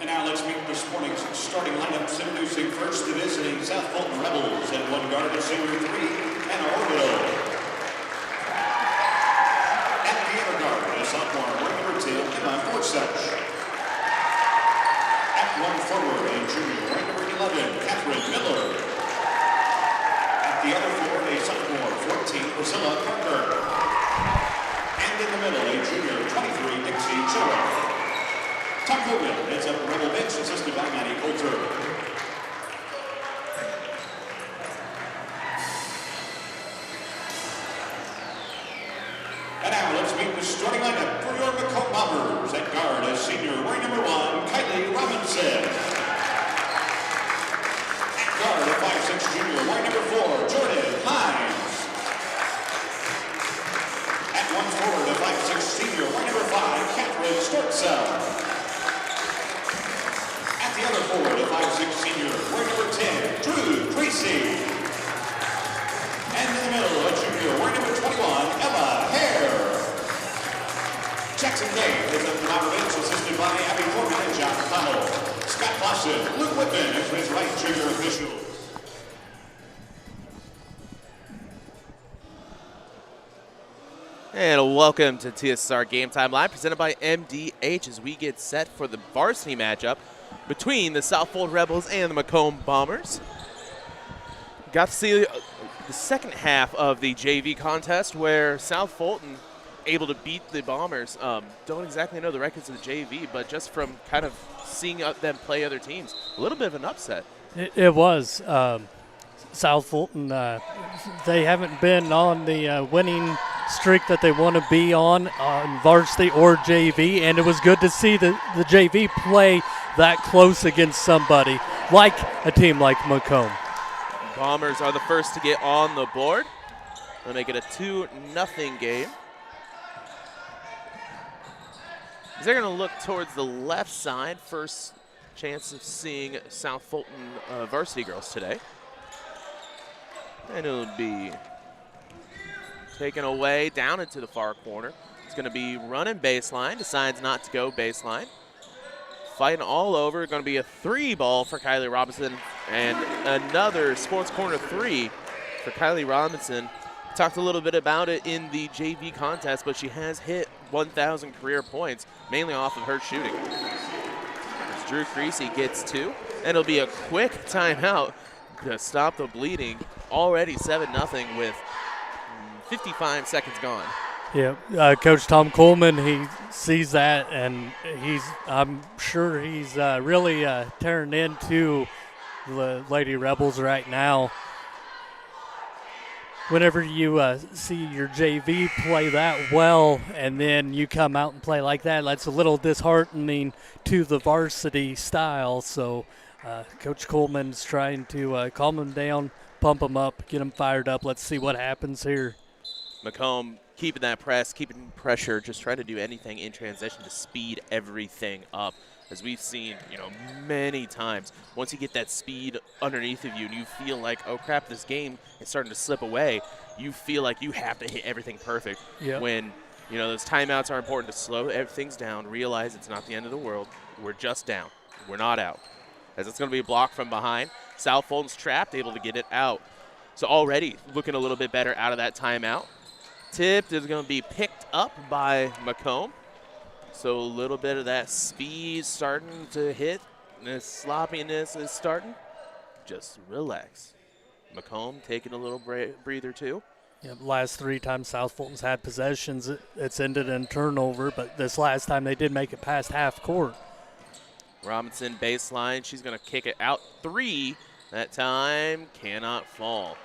And now let's meet this morning's starting lineups. Introducing first the visiting South Fulton Rebels at one guard at senior 3, Anna Orville. At the other guard, a sophomore, number 10, Emma Gorsuch. At one forward, a junior, number 11, Catherine Miller. At the other floor, a sophomore, 14, Priscilla Parker. And in the middle, a junior, 23, Dixie Chiller. Tom Hogan heads up the Rebel bench, assisted by Maddie Coulter. And now let's meet the starting lineup for your Macomb Bombers. At guard, as senior, wearing number 1, Kylie Robinson. At guard, a 5'6" junior, wearing number 4, Jordan Hines. At one forward, a 5'6" senior, wearing number 5, Catherine Stortzel. The other forward, a 5'6" senior, wearing number 10, Drew Tracy. And in the middle, a junior, wearing number 21, Emma Hare. Jackson Day is up the bomber bench, assisted by Abby Corbin and John Connell. Scott Clausen, Luke Whitman, and his right junior officials. And welcome to TSSR Game Time Live, presented by MDH as we get set for the varsity matchup between the South Fulton Rebels and the Macomb Bombers. Got to see the second half of the JV contest where South Fulton able to beat the Bombers. Don't exactly know the records of the JV, but just from kind of seeing them play other teams, a little bit of an upset. It was. South Fulton, they haven't been on the winning streak that they want to be on varsity or JV, and it was good to see the JV play that close against somebody like a team like Macomb. Bombers are the first to get on the board. They'll make it a 2-0 game. They're going to look towards the left side. First chance of seeing South Fulton varsity girls today. And it'll be taken away down into the far corner. It's going to be running baseline, decides not to go baseline. Fighting all over, going to be a 3-ball for Kylie Robinson and another sports corner 3 for Kylie Robinson. Talked a little bit about it in the JV contest, but she has hit 1,000 career points, mainly off of her shooting. As Drew Creasy gets 2, and it'll be a quick timeout to stop the bleeding. Already 7-0 with 55 seconds gone. Yeah, Coach Tom Coleman, he sees that, and I'm sure he's really tearing into the Lady Rebels right now. Whenever you see your JV play that well and then you come out and play like that, that's a little disheartening to the varsity style. So Coach Coleman's trying to calm them down, pump them up, get them fired up. Let's see what happens here. Macomb keeping that press, keeping pressure, just trying to do anything in transition to speed everything up. As we've seen, many times, once you get that speed underneath of you and you feel like, oh crap, this game is starting to slip away, you feel like you have to hit everything perfect. Yep. When, those timeouts are important to slow things down, realize it's not the end of the world. We're just down. We're not out. As it's going to be blocked from behind. South Fulton's trapped, able to get it out. So already looking a little bit better out of that timeout. Tipped is going to be picked up by Macomb. So a little bit of that speed starting to hit. The sloppiness is starting. Just relax. Macomb taking a little breather too. Yep, last 3 times South Fulton's had possessions, it's ended in turnover, but this last time they did make it past half court. Robinson baseline. She's going to kick it out 3. That time cannot fall.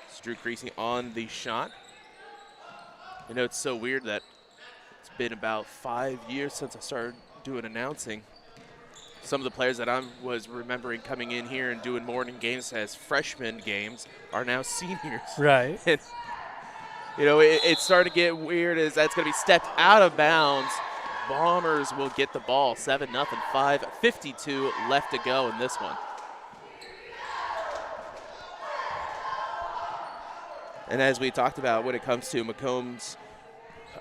It's Drew Creasy on the shot. It's so weird that it's been about 5 years since I started doing announcing. Some of the players that I was remembering coming in here and doing morning games as freshman games are now seniors. Right. And, it's starting to get weird as that's going to be stepped out of bounds. Bombers will get the ball. 7-0, 5:52 left to go in this one. And as we talked about when it comes to Macomb's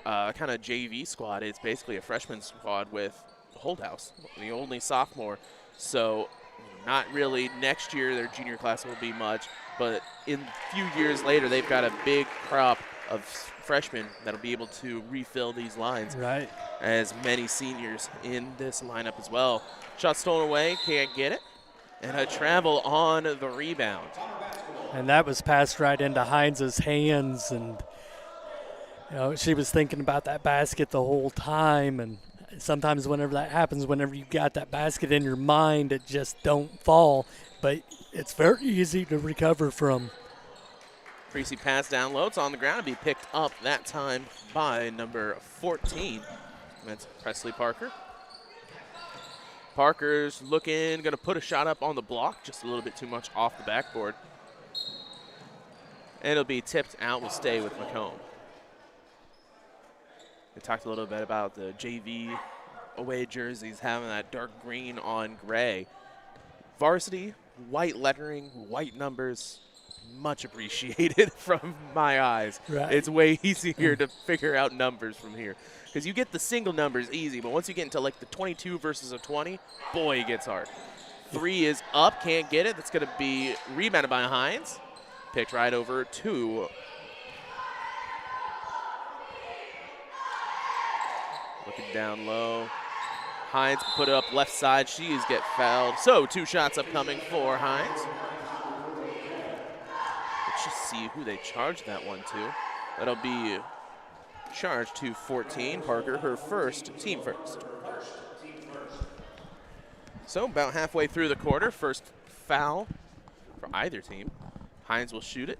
kind of JV squad, it's basically a freshman squad with Holdhouse, the only sophomore. So not really next year their junior class will be much, but in a few years later they've got a big crop of freshmen that'll be able to refill these lines. Right. As many seniors in this lineup as well. Shot stolen away, can't get it. And a travel on the rebound. And that was passed right into Hines' hands, and she was thinking about that basket the whole time. And sometimes whenever that happens, whenever you got that basket in your mind, it just don't fall. But it's very easy to recover from. Creasy pass down low. It's on the ground and be picked up that time by number 14. That's Presley Parker. Parker's looking, going to put a shot up on the block, just a little bit too much off the backboard. And it'll be tipped out. Will stay with Macomb. We talked a little bit about the JV away jerseys having that dark green on gray. Varsity, white lettering, white numbers, much appreciated from my eyes. Right. It's way easier to figure out numbers from here. Because you get the single numbers easy, but once you get into like the 22 versus a 20, boy, it gets hard. 3 is up, can't get it. That's going to be rebounded by Hines. Picked right over to looking down low. Hines put it up left side. She's get fouled. So 2 shots upcoming for Hines. Let's just see who they charged that one to. That'll be charged to 14. Parker, her first, team first. So about halfway through the quarter, first foul for either team. Hines will shoot it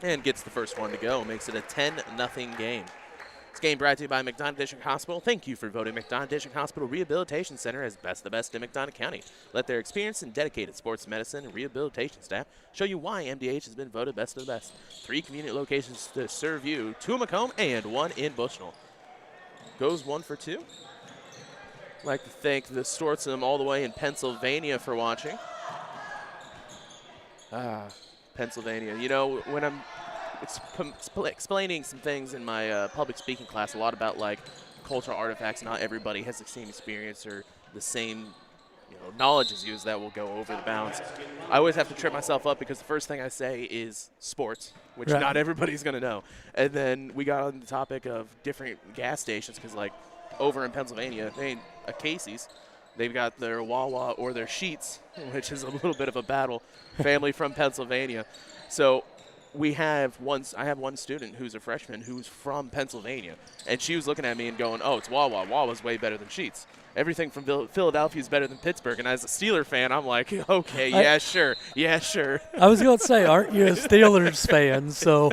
and gets the first one to go. Makes it a 10-0 game. This game brought to you by McDonough District Hospital. Thank you for voting McDonough District Hospital Rehabilitation Center as the best in McDonough County. Let their experienced and dedicated sports medicine and rehabilitation staff show you why MDH has been voted best of the best. 3 convenient locations to serve you, 2 in Macomb and 1 in Bushnell. Goes 1 for 2. I'd like to thank the Stortzum all the way in Pennsylvania for watching. Pennsylvania. You know, when I'm explaining some things in my public speaking class, a lot about like cultural artifacts. Not everybody has the same experience or the same knowledge as you, as that will go over the bounds. I always have to trip myself up because the first thing I say is sports, which Right. not everybody's going to know. And then we got on the topic of different gas stations because like over in Pennsylvania, they ain't a Casey's. They've got their Wawa or their Sheets, which is a little bit of a battle. Family from Pennsylvania. So I have one student who's a freshman who's from Pennsylvania, and she was looking at me and going, oh, it's Wawa. Wawa's way better than Sheets. Everything from Philadelphia is better than Pittsburgh. And as a Steeler fan, I'm like, okay, yeah, sure. I was going to say, aren't you a Steelers fan? So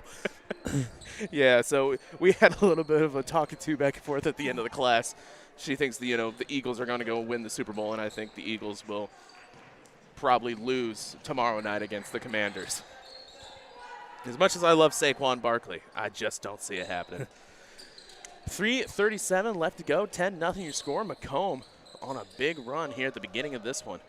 yeah, so we had a little bit of a talking to back and forth at the end of the class. She thinks the Eagles are going to go win the Super Bowl, and I think the Eagles will probably lose tomorrow night against the Commanders. As much as I love Saquon Barkley, I just don't see it happening. 3:37 left to go, 10-0 your score. Macomb on a big run here at the beginning of this one.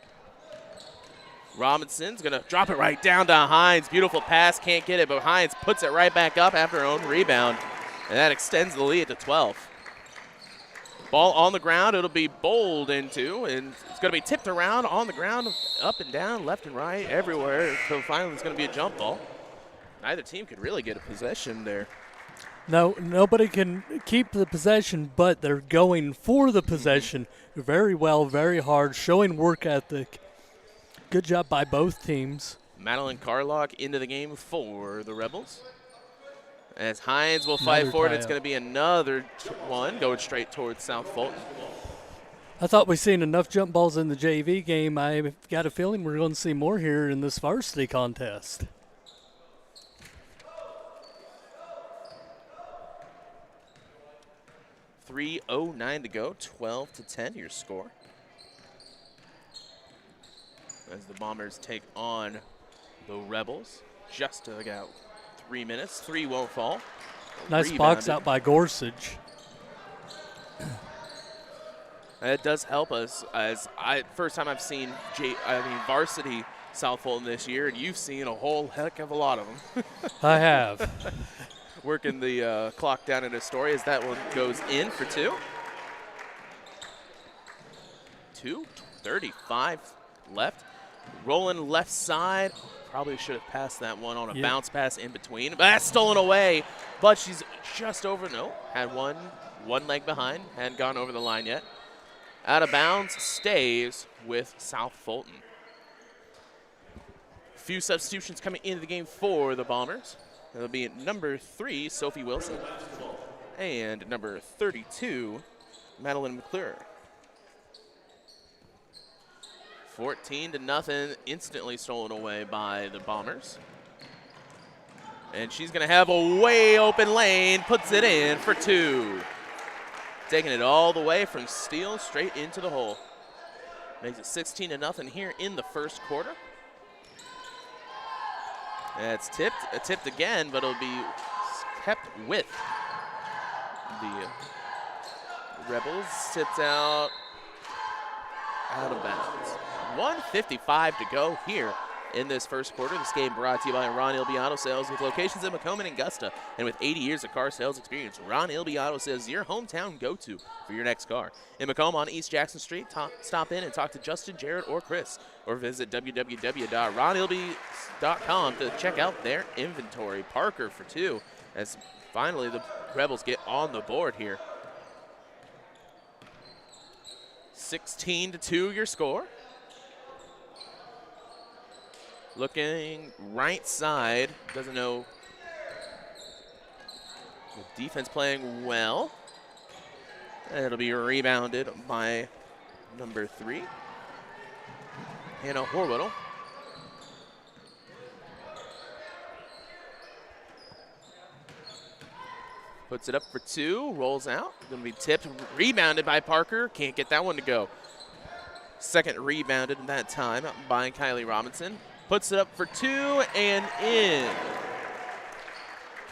Robinson's going to drop it right down to Hines. Beautiful pass, can't get it, but Hines puts it right back up after her own rebound, and that extends the lead to 12. Ball on the ground, it'll be bowled into, and it's going to be tipped around on the ground, up and down, left and right, everywhere, so finally it's going to be a jump ball. Neither team could really get a possession there. no, nobody can keep the possession, but they're going for the possession very well, very hard, showing work ethic. Good job by both teams. Madeline Carlock into the game for the Rebels. As Hines will fight for it, it's going to be another one going straight towards South Fulton. I thought we'd seen enough jump balls in the JV game. I've got a feeling we're going to see more here in this varsity contest. .309 to go, 12-10 your score. As the Bombers take on the Rebels, just about 3 minutes. 3 won't fall. Nice box out by Gorsuch. It does help us, as first time I've seen varsity South Fulton this year, and you've seen a whole heck of a lot of them. I have. Working the clock down in Astoria as that one goes in for 2. 2:35 left. Rolling left side. Probably should have passed that one on a bounce pass in between. But that's stolen away. But she's just over. No, had one leg behind. Hadn't gone over the line yet. Out of bounds, stays with South Fulton. Few substitutions coming into the game for the Bombers. It'll be number 3, Sophie Wilson, and number 32, Madeline McClure. 14-0, instantly stolen away by the Bombers. And she's going to have a way open lane, puts it in for 2. Taking it all the way from steal straight into the hole. Makes it 16-0 here in the first quarter. And it's tipped again, but it'll be kept with the Rebels. Tipped out of bounds. 1:55 to go here in this first quarter. This game brought to you by Ron Ilby Auto Sales with locations in Macomb and Augusta. And with 80 years of car sales experience, Ron Ilby Auto Sales is your hometown go-to for your next car. In Macomb on East Jackson Street, stop in and talk to Justin, Jared, or Chris. Or visit www.ronilby.com to check out their inventory. Parker for 2 as finally the Rebels get on the board here. 16-2 your score. Looking right side, doesn't know. The defense playing well. And it'll be rebounded by number 3, Hannah Horwittle. Puts it up for 2, rolls out. Gonna be tipped, rebounded by Parker. Can't get that one to go. Second rebounded that time by Kylie Robinson. Puts it up for 2 and in.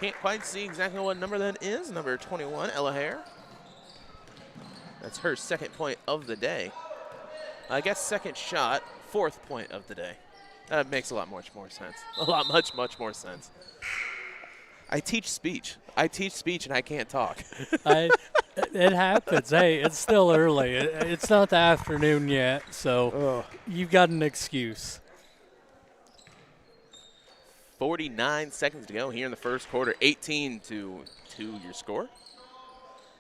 Can't quite see exactly what number that is. Number 21, Ella Hare. That's her second point of the day. I guess second shot, 4th point of the day. That makes a lot much more sense. Much more sense. I teach speech and I can't talk. It happens. Hey, it's still early. It's not the afternoon yet, so you've got an excuse. 49 seconds to go here in the first quarter. 18-2 your score.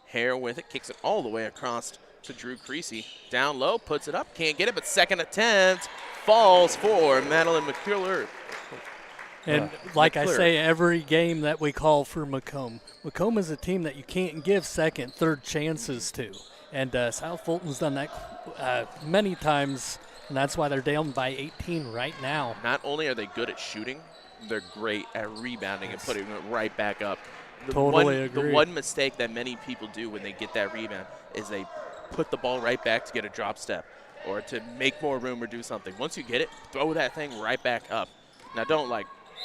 Hare with it, kicks it all the way across to Drew Creasy. Down low, puts it up, can't get it, but second attempt falls for Madeline McClure. And like I say, every game that we call for Macomb is a team that you can't give second, third chances to. And South Fulton's done that many times, and that's why they're down by 18 right now. Not only are they good at shooting, they're great at rebounding and putting it right back up. Totally agree. The one mistake that many people do when they get that rebound is they put the ball right back to get a drop step or to make more room or do something. Once you get it, throw that thing right back up. Now don't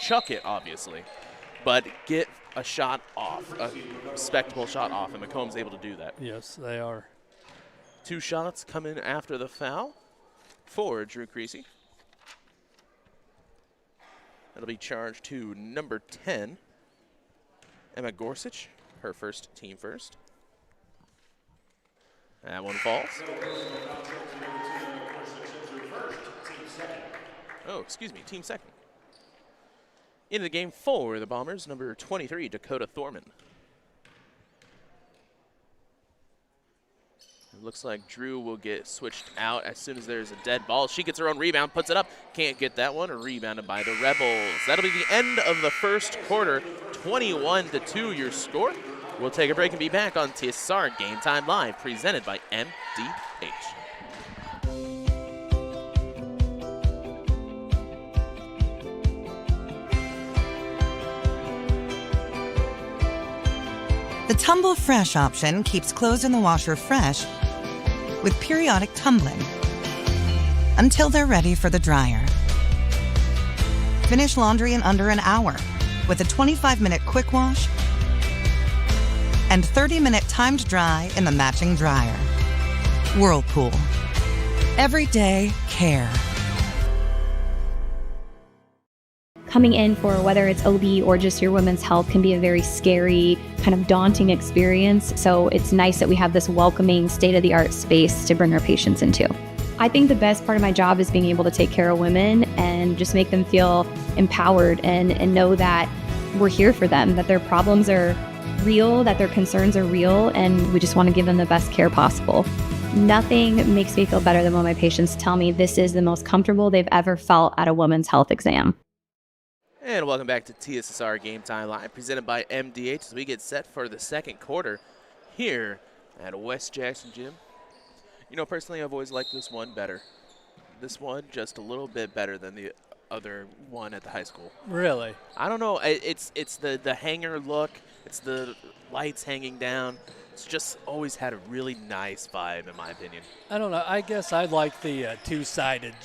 chuck it, obviously, but get a shot off, a respectable shot off, and Macomb's able to do that. Yes, they are. 2 shots come in after the foul for Drew Creasy. That'll be charged to number 10, Emma Gorsuch, her team first. That one falls. Oh, excuse me, team second. Into the game for the Bombers, number 23, Dakota Thorman. It looks like Drew will get switched out as soon as there's a dead ball. She gets her own rebound, puts it up. Can't get that one, rebounded by the Rebels. That'll be the end of the first quarter, 21-2 your score. We'll take a break and be back on TSSR Game Time Live, presented by MDH. The Tumble Fresh option keeps clothes in the washer fresh with periodic tumbling until they're ready for the dryer. Finish laundry in under an hour with a 25-minute quick wash and 30-minute timed dry in the matching dryer. Whirlpool. Everyday care. Coming in for whether it's OB or just your women's health can be a very scary, kind of daunting experience. So it's nice that we have this welcoming, state-of-the-art space to bring our patients into. I think the best part of my job is being able to take care of women and just make them feel empowered and know that we're here for them, that their problems are real, that their concerns are real, and we just want to give them the best care possible. Nothing makes me feel better than when my patients tell me this is the most comfortable they've ever felt at a woman's health exam. And welcome back to TSSR Game Time Live, presented by MDH as we get set for the second quarter here at West Jackson Gym. You know, personally, I've always liked this one better. This one just a little bit better than the other one at the high school. Really? I don't know. It's the hanger look. It's the lights hanging down. It's just always had a really nice vibe, in my opinion. I don't know. I guess I like the two-sided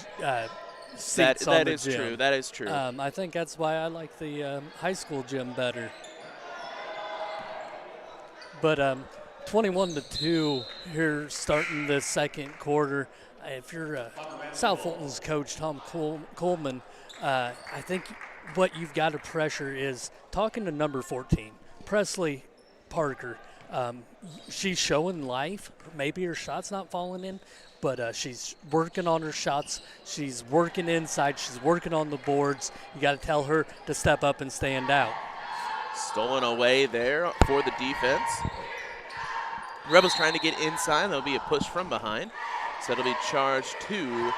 seats on the gym. That is true. That is true. I think that's why I like the high school gym better. But 21-2 here starting the second quarter. If you're South Fulton's coach, Tom Coleman, I think what you've got to pressure is talking to number 14, Presley Parker. She's showing life. Maybe her shot's not falling in, but she's working on her shots. She's working inside. She's working on the boards. You got to tell her to step up and stand out. Stolen away there for the defense. Rebels trying to get inside. There'll be a push from behind. So it'll be charged to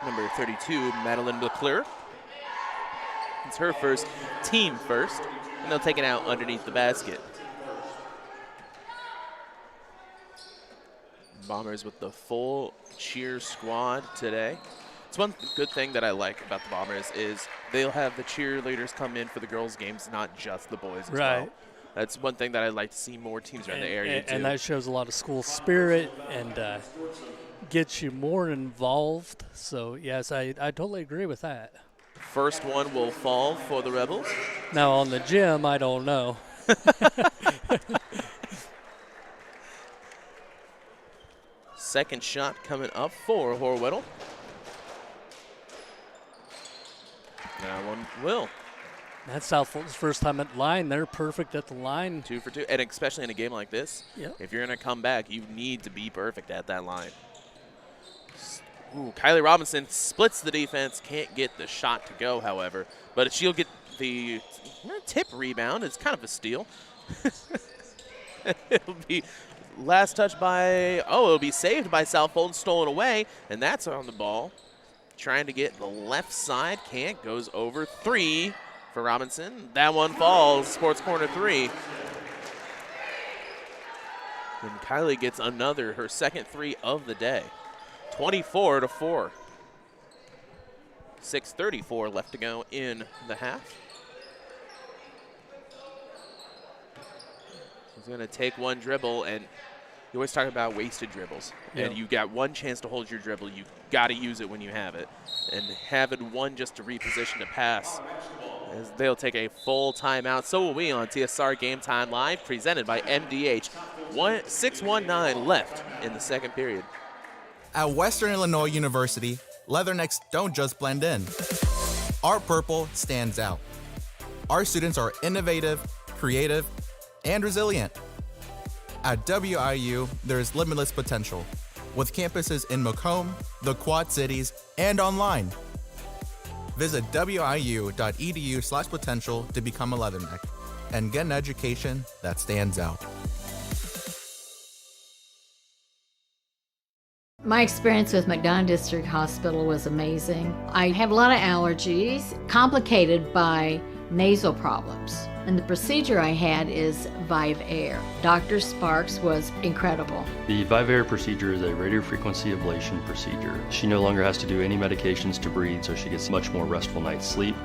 number 32, Madeline McClure. It's her first, team first, and they'll take it out underneath the basket. Bombers with the full cheer squad today. It's one good thing that I like about the Bombers is they'll have the cheerleaders come in for the girls' games, not just the boys as well. That's one thing that I'd like to see more teams around the area do. And that shows a lot of school spirit and gets you more involved. So, yes, I totally agree with that. First one will fall for the Rebels. Now, on the gym, I don't know. Second shot coming up for Horwedel. That one will. That's South Fulton's first time at the line. They're perfect at the line. 2 for 2, and especially in a game like this, if you're going to come back, you need to be perfect at that line. Ooh, Kylie Robinson splits the defense, can't get the shot to go, however, but she'll get the tip rebound. It's kind of a steal. It'll be last touch by, it'll be saved by South Fulton, stolen away, and that's on the ball. Trying to get the left side, can't, goes over 3 for Robinson. That one falls, sports corner 3. And Kylie gets her second 3 of the day. 24-4. 6:34 left to go in the half. He's going to take one dribble, and you always talk about wasted dribbles. Yep. And you got one chance to hold your dribble. You got to use it when you have it. And having one just to reposition to pass, as they'll take a full timeout. So will we on TSSR Game Time Live, presented by MDH. 6:19 left in the second period. At Western Illinois University, Leathernecks don't just blend in. Our purple stands out. Our students are innovative, creative, and resilient. At WIU, there is limitless potential, with campuses in Macomb, the Quad Cities, and online. Visit wiu.edu/potential to become a Leatherneck and get an education that stands out. My experience with McDonough District Hospital was amazing. I have a lot of allergies, complicated by nasal problems. And the procedure I had is Vive Air. Dr. Sparks was incredible. The Vive Air procedure is a radiofrequency ablation procedure. She no longer has to do any medications to breathe, so she gets much more restful night's sleep.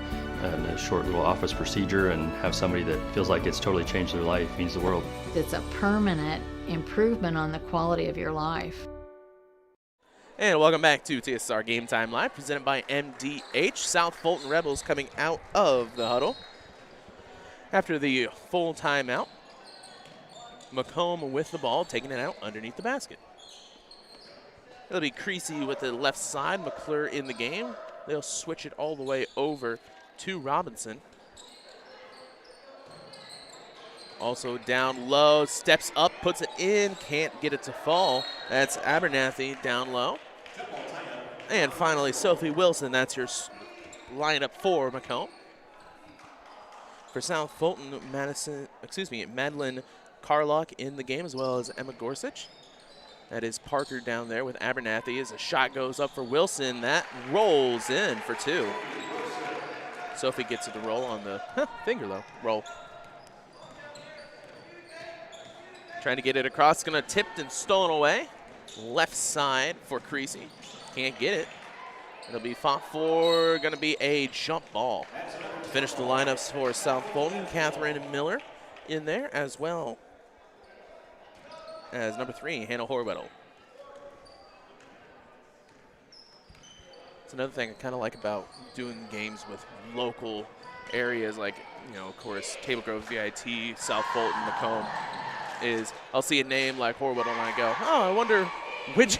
And a short little office procedure, and have somebody that feels like it's totally changed their life means the world. It's a permanent improvement on the quality of your life. And welcome back to TSSR Game Time Live, presented by MDH. South Fulton Rebels coming out of the huddle. After the full timeout, Macomb with the ball, taking it out underneath the basket. It'll be Creasy with the left side, McClure in the game. They'll switch it all the way over to Robinson. Also down low, steps up, puts it in, can't get it to fall. That's Abernathy down low. And finally, Sophie Wilson. That's your lineup for Macomb. For South Fulton, Madeline Carlock in the game, as well as Emma Gorsuch. That is Parker down there with Abernathy as a shot goes up for Wilson. That rolls in for 2. Sophie gets it to roll on the finger, though. Roll. Trying to get it across. Going to tipped and stolen away. Left side for Creasy. Can't get it. It'll be fought for, going to be a jump ball. To finish the lineups for South Fulton, Catherine Miller in there, as well as number 3, Hannah Horwedel. It's another thing I kind of like about doing games with local areas, like, of course, Table Grove, VIT, South Fulton, Macomb, is I'll see a name like Horwedel and I go, oh, I wonder which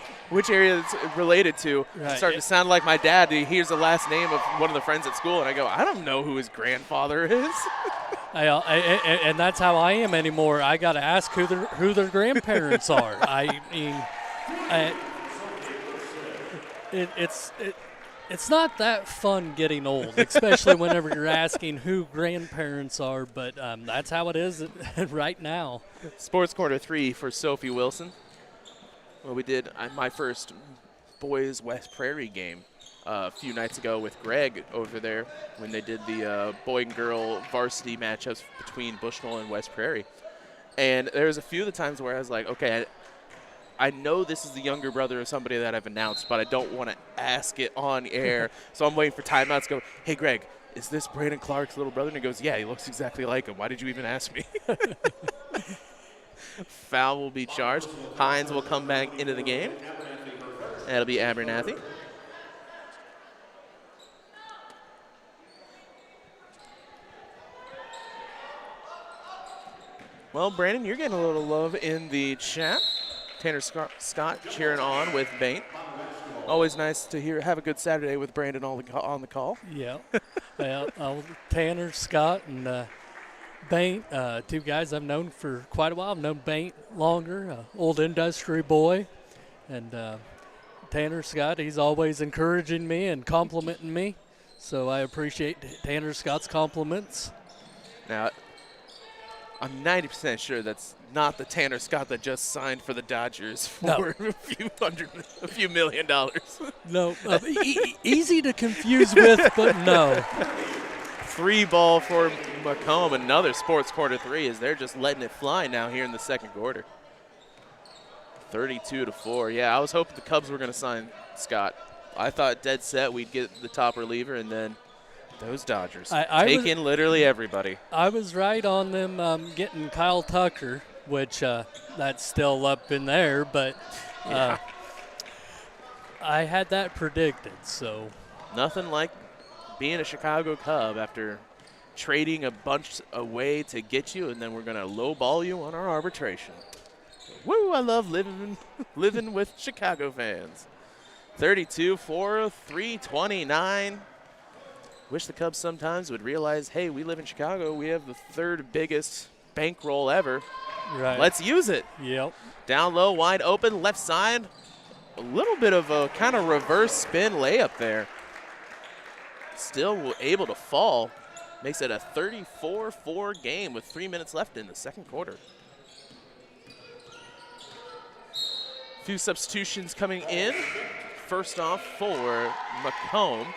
area it's related to. Right. It's starting to sound like my dad. He hears the last name of one of the friends at school, and I go, I don't know who his grandfather is. And that's how I am anymore. I got to ask who their grandparents are. I mean, it's not that fun getting old, especially whenever you're asking who grandparents are. But that's how it is right now. Sports Quarter 3 for Sophie Wilson. Well, we did my first boys West Prairie game a few nights ago with Greg over there when they did the boy and girl varsity matchups between Bushnell and West Prairie. And there was a few of the times where I was like, okay, I know this is the younger brother of somebody that I've announced, but I don't want to ask it on air. So I'm waiting for timeouts to go, hey, Greg, is this Brandon Clark's little brother? And he goes, yeah, he looks exactly like him. Why did you even ask me? Foul will be charged. Hines will come back into the game. That'll be Abernathy. Well, Brandon, you're getting a little love in the chat. Tanner Scott cheering on with Bain. Always nice to have a good Saturday with Brandon on the call. Yeah. Tanner, Scott, and Bain, 2 guys I've known for quite a while. I've known Bain longer, old industry boy. And Tanner Scott, he's always encouraging me and complimenting me. So I appreciate Tanner Scott's compliments. Now, I'm 90% sure that's not the Tanner Scott that just signed for the Dodgers for a few $1 million. No, easy to confuse with, but no. 3 ball for Macomb, another Sports Quarter 3, as they're just letting it fly now here in the second quarter. 32-4. Yeah, I was hoping the Cubs were going to sign Scott. I thought dead set we'd get the top reliever, and then those Dodgers taking literally everybody. I was right on them getting Kyle Tucker, which that's still up in there, but yeah. I had that predicted. So nothing like being a Chicago Cub after trading a bunch away to get you, and then we're going to lowball you on our arbitration. Woo, I love living with Chicago fans. 32-4, 3:29. Wish the Cubs sometimes would realize, hey, we live in Chicago. We have the 3rd biggest bankroll ever. Right. Let's use it. Yep. Down low, wide open, left side. A little bit of a kind of reverse spin layup there. Still able to fall. Makes it a 34-4 game with 3 minutes left in the second quarter. Few substitutions coming in. First off for Macomb,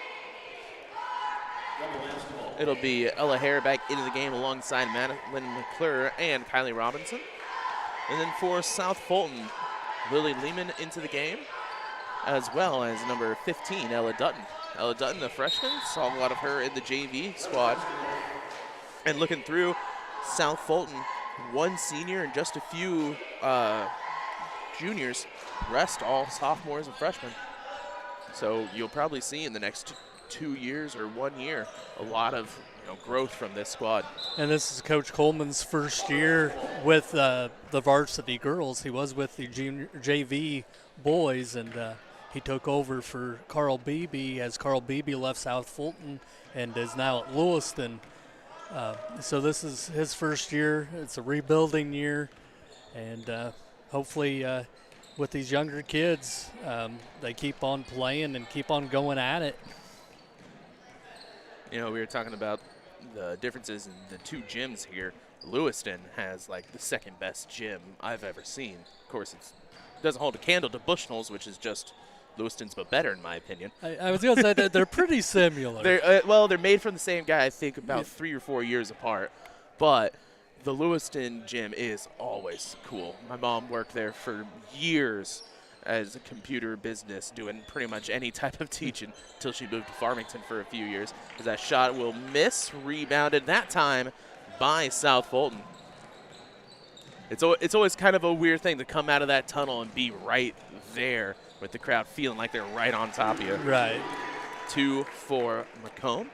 it'll be Ella Hare back into the game alongside Madeline McClure and Kylie Robinson. And then for South Fulton, Lily Lehman into the game, as well as number 15, Ella Dutton. Ella Dutton, the freshman, saw a lot of her in the JV squad. And looking through, South Fulton, 1 senior and just a few juniors, rest all sophomores and freshmen. So you'll probably see in the next 2 years or 1 year a lot of growth from this squad. And this is Coach Coleman's first year with the varsity girls. He was with the junior JV boys, and he took over for Carl Beebe as Carl Beebe left South Fulton and is now at Lewiston. So this is his first year. It's a rebuilding year, and hopefully with these younger kids, they keep on playing and keep on going at it. You know, we were talking about the differences in the two gyms here. Lewiston has like the second best gym I've ever seen. Of course, it doesn't hold a candle to Bushnell's, which is just Lewiston's but better in my opinion. I was going to say that they're pretty similar. They're made from the same guy, I think about 3 or 4 years apart. But the Lewiston gym is always cool. My mom worked there for years as a computer business, doing pretty much any type of teaching until she moved to Farmington for a few years. As that shot will miss, rebounded that time by South Fulton. It's always kind of a weird thing to come out of that tunnel and be right there with the crowd feeling like they're right on top of you. Right. 2 for Macomb.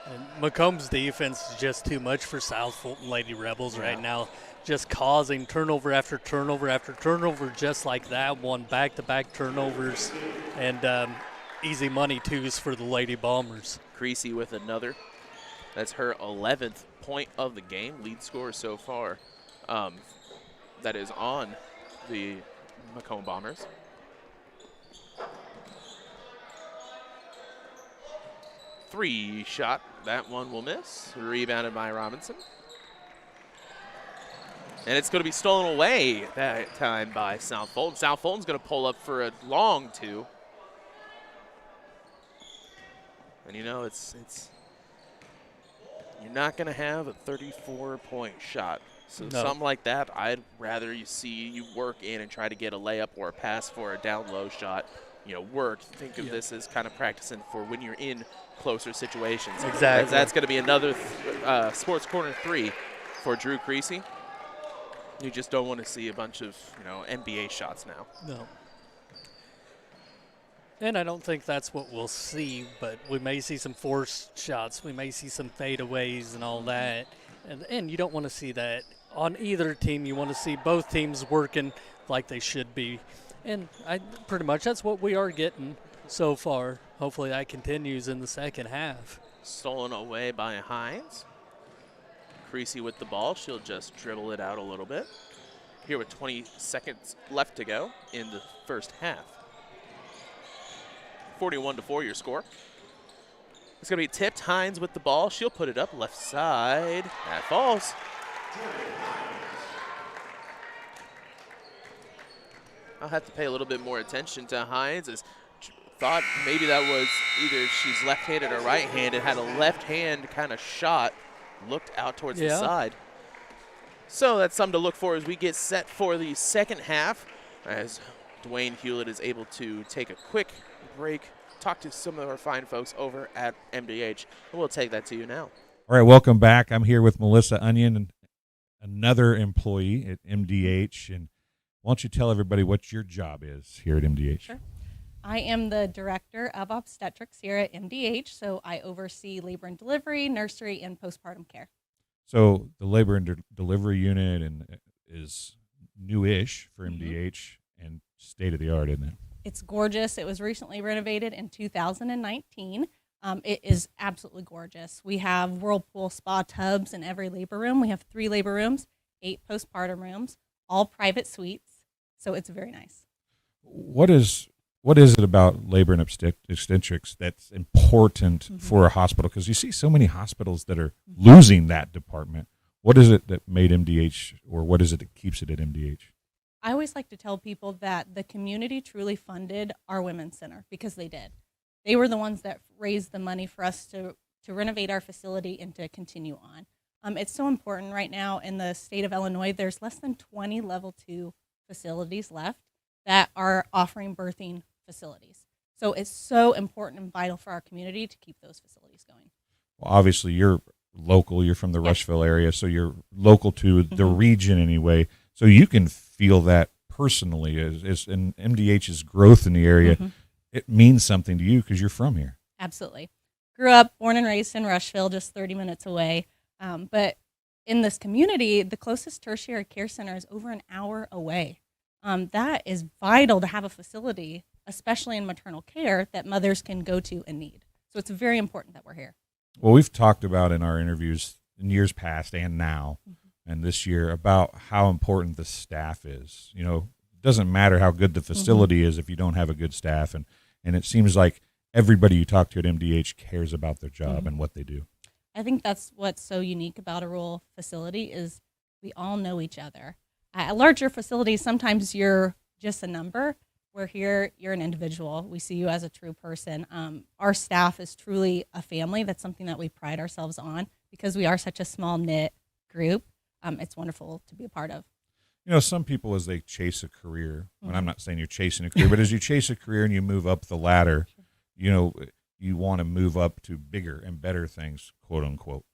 And Macomb's defense is just too much for South Fulton Lady Rebels right now, just causing turnover after turnover after turnover, just like that one, back-to-back turnovers, and easy money twos for the Lady Bombers. Creasy with another. That's her 11th point of the game, lead scorer so far. That is on the Macomb Bombers. Three shot, that one will miss. Rebounded by Robinson. And it's going to be stolen away that time by South Fulton. South Fulton's going to pull up for a long 2. And you know, it's you're not going to have a 34-point shot. So something like that, I'd rather you see you work in and try to get a layup or a pass for a down low shot. You know, work. Think of this as kind of practicing for when you're in closer situations. Exactly. That's going to be another sports corner 3 for Drew Creasy. You just don't want to see a bunch of, NBA shots now. No. And I don't think that's what we'll see, but we may see some forced shots. We may see some fadeaways and all that. And you don't want to see that on either team. You want to see both teams working like they should be. And pretty much that's what we are getting so far. Hopefully that continues in the second half. Stolen away by Hines. Creasy with the ball. She'll just dribble it out a little bit. Here with 20 seconds left to go in the first half. 41-4 your score. It's going to be tipped. Hines with the ball. She'll put it up left side. That falls. I'll have to pay a little bit more attention to Hines. As thought maybe that was either she's left-handed or right-handed. Had a left hand kind of shot. Looked out towards the side. So that's something to look for as we get set for the second half. As Dwayne Hulett is able to take a quick break, talk to some of our fine folks over at MDH. And we'll take that to you now. All right, welcome back. I'm here with Melissa Onion, and another employee at MDH. And why don't you tell everybody what your job is here at MDH? Sure. I am the Director of Obstetrics here at MDH, so I oversee labor and delivery, nursery, and postpartum care. So the labor and delivery unit is newish for MDH and state-of-the-art, isn't it? It's gorgeous. It was recently renovated in 2019. It is absolutely gorgeous. We have whirlpool spa tubs in every labor room. We have 3 labor rooms, 8 postpartum rooms, all private suites, so it's very nice. What is it about labor and obstetrics that's important for a hospital? Because you see so many hospitals that are losing that department. What is it that made MDH, or what is it that keeps it at MDH? I always like to tell people that the community truly funded our women's center, because they did. They were the ones that raised the money for us to renovate our facility and to continue on. It's so important right now in the state of Illinois. There's less than 20 level 2 facilities left that are offering birthing facilities. So it's so important and vital for our community to keep those facilities going. Well, obviously you're local. You're from the Rushville area, so you're local to the region anyway. So you can feel that personally as in MDH's growth in the area. It means something to you because you're from here. Absolutely. Grew up, born and raised in Rushville, just 30 minutes away. But in this community, the closest tertiary care center is over an hour away. That is vital to have a facility, especially in maternal care, that mothers can go to and need. So it's very important that we're here. Well, we've talked about in our interviews in years past and now and this year about how important the staff is. You know, doesn't matter how good the facility is if you don't have a good staff. And it seems like everybody you talk to at MDH cares about their job and what they do. I think that's what's so unique about a rural facility is we all know each other. At larger facilities, sometimes you're just a number. Where here, you're an individual. We see you as a true person. Our staff is truly a family. That's something that we pride ourselves on because we are such a small-knit group. It's wonderful to be a part of. You know, some people, as they chase a career, and I'm not saying you're chasing a career, but as you chase a career and you move up the ladder, you know, you want to move up to bigger and better things, quote unquote.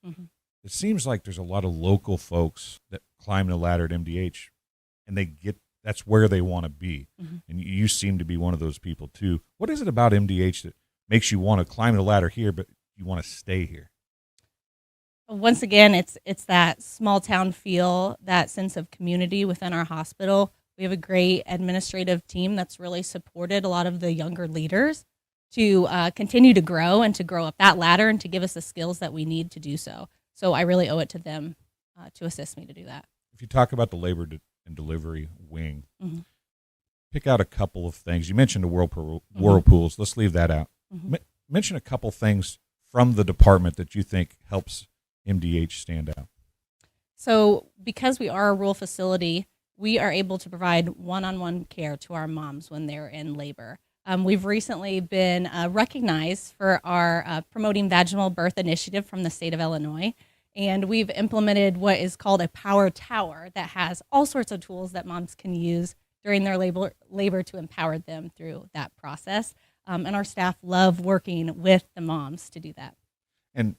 It seems like there's a lot of local folks that climb the ladder at MDH and that's where they want to be. And you seem to be one of those people too. What is it about MDH that makes you want to climb the ladder here, but you want to stay here? Once again, it's that small town feel, that sense of community within our hospital. We have a great administrative team that's really supported a lot of the younger leaders to continue to grow and to grow up that ladder and to give us the skills that we need to do so. So I really owe it to them to assist me to do that. If you talk about the labor and delivery wing, pick out a couple of things. You mentioned the whirlpools. Let's leave that out. Mention a couple things from the department that you think helps MDH stand out. So because we are a rural facility, we are able to provide one-on-one care to our moms when they're in labor. We've recently been recognized for our Promoting Vaginal Birth initiative from the state of Illinois. And we've implemented what is called a power tower that has all sorts of tools that moms can use during their labor to empower them through that process. And our staff love working with the moms to do that. And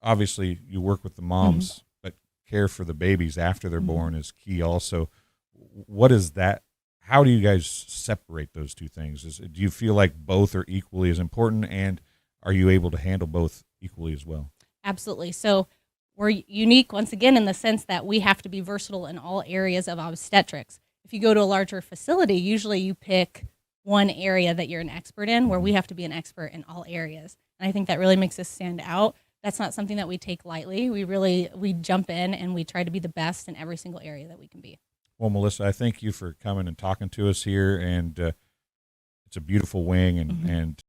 obviously you work with the moms, but care for the babies after they're born is key also. What is that? How do you guys separate those two things? Do you feel like both are equally as important, and are you able to handle both equally as well? Absolutely. So we're unique, once again, in the sense that we have to be versatile in all areas of obstetrics. If you go to a larger facility, usually you pick one area that you're an expert in, where we have to be an expert in all areas. And I think that really makes us stand out. That's not something that we take lightly. We jump in and we try to be the best in every single area that we can be. Well, Melissa, I thank you for coming and talking to us here, and it's a beautiful wing, and